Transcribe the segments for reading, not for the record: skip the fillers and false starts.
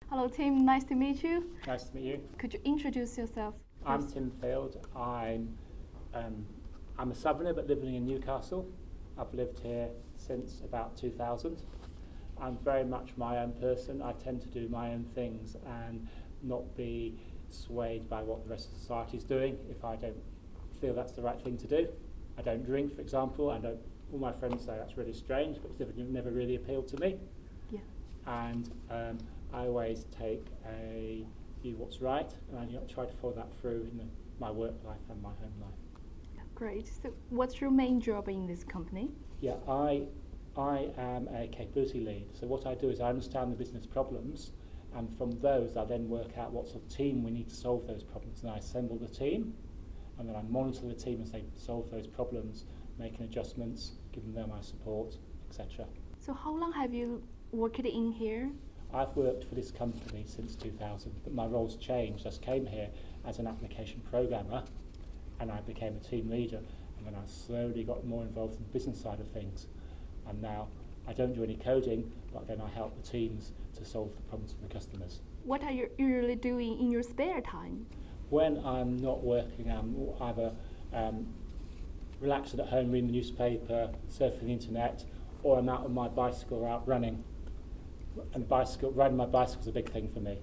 Hello, Tim. Nice to meet you. Nice to meet you. Could you introduce yourself? I'm Tim Field. I'm a southerner but living in Newcastle. I've lived here since about 2000. I'm very much my own person. I tend to do my own things and not be swayed by what the rest of society is doing if I don't feel that's the right thing to do. I don't drink, for example. All my friends say that's really strange, but it's never really appealed to me. Yeah. And I always take a view what's right, and I try to follow that through in my work life and my home life. Great. So what's your main job in this company? Yeah, I am a capability lead. So what I do is I understand the business problems, and from those I then work out what sort of team we need to solve those problems, and I assemble the team, and then I monitor the team as they solve those problems, making adjustments, giving them my support, etc. So how long have you worked in here? I've worked for this company since 2000, but my role's changed. I came here as an application programmer, and I became a team leader, and then I slowly got more involved in the business side of things. And now I don't do any coding, but then I help the teams to solve the problems for the customers. What are you usually doing in your spare time? When I'm not working, I'm either relaxing at home, reading the newspaper, surfing the internet, or I'm out on my bicycle out running. And riding my bicycle is a big thing for me.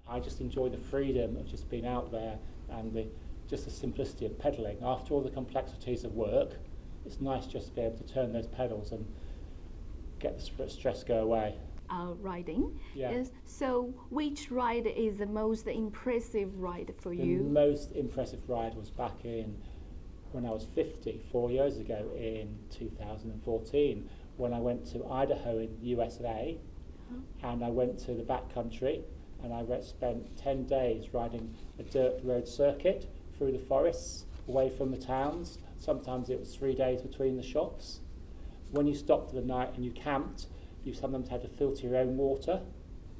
I just enjoy the freedom of just being out there and just the simplicity of pedalling. After all the complexities of work, it's nice just to be able to turn those pedals and get the stress go away. Riding. Yeah. Yes. So which ride is the most impressive ride for you? The most impressive ride was back when I was 50, 4 years ago in 2014, when I went to Idaho in USA. And I went to the backcountry and I spent 10 days riding a dirt road circuit through the forests, away from the towns. Sometimes it was 3 days between the shops. When you stopped for the night and you camped, you sometimes had to filter your own water.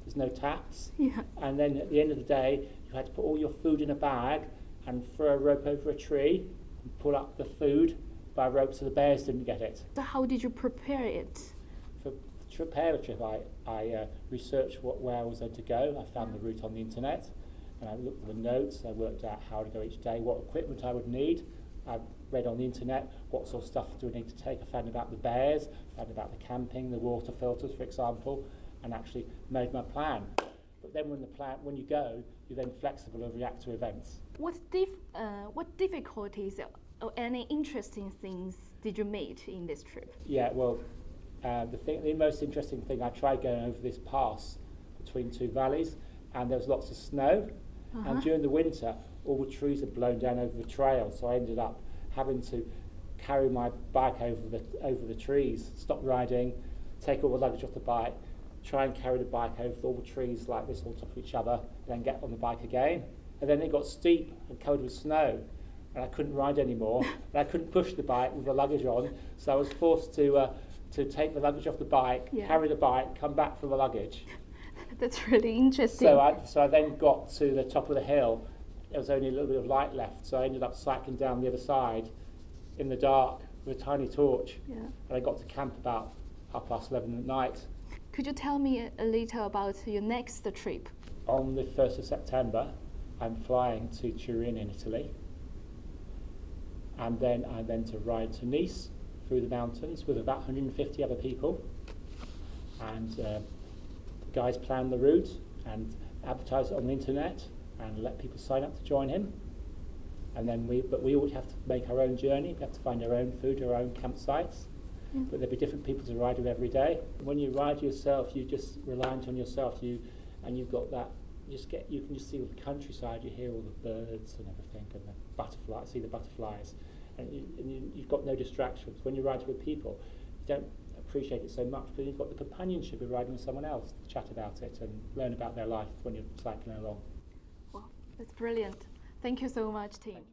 There's no taps. Yeah. And then at the end of the day, you had to put all your food in a bag and throw a rope over a tree and pull up the food by rope so the bears didn't get it. So how did you prepare it? To prepare the trip, I researched where I was going to go. I found the route on the internet, and I looked at the notes. I worked out how to go each day, what equipment I would need. I read on the internet what sort of stuff do I need to take. I found about the bears, found about the camping, the water filters, for example, and actually made my plan. But then when you go, you're then flexible and react to events. What difficulties or any interesting things did you meet in this trip? Yeah, well, the most interesting thing, I tried going over this pass between two valleys, and there was lots of snow. And during the winter, all the trees had blown down over the trail, so I ended up having to carry my bike over the trees, stop riding, take all the luggage off the bike, try and carry the bike over all the trees like this on top of each other, then get on the bike again. And then it got steep and covered with snow, and I couldn't ride anymore, and I couldn't push the bike with the luggage on, so I was forced to take the luggage off the bike, carry the bike, come back for the luggage. That's really interesting. So I then got to the top of the hill. There was only a little bit of light left, so I ended up cycling down the other side in the dark with a tiny torch. Yeah. And I got to camp about 11:30 at night. Could you tell me a little about your next trip? On the 1st of September, I'm flying to Turin in Italy. And then I'm to ride to Nice through the mountains with about 150 other people, and the guys plan the route and advertise it on the internet and let people sign up to join him. And then we all have to make our own journey. We have to find our own food, our own campsites. But there'll be different people to ride with every day. When you ride yourself, you're just reliant on yourself. You've got that. You can just see the countryside. You hear all the birds and everything, and the butterflies. See the butterflies. And you've got no distractions. When you ride with people, you don't appreciate it so much, but you've got the companionship of riding with someone else to chat about it and learn about their life when you're cycling along. Wow, that's brilliant. Thank you so much, Tim.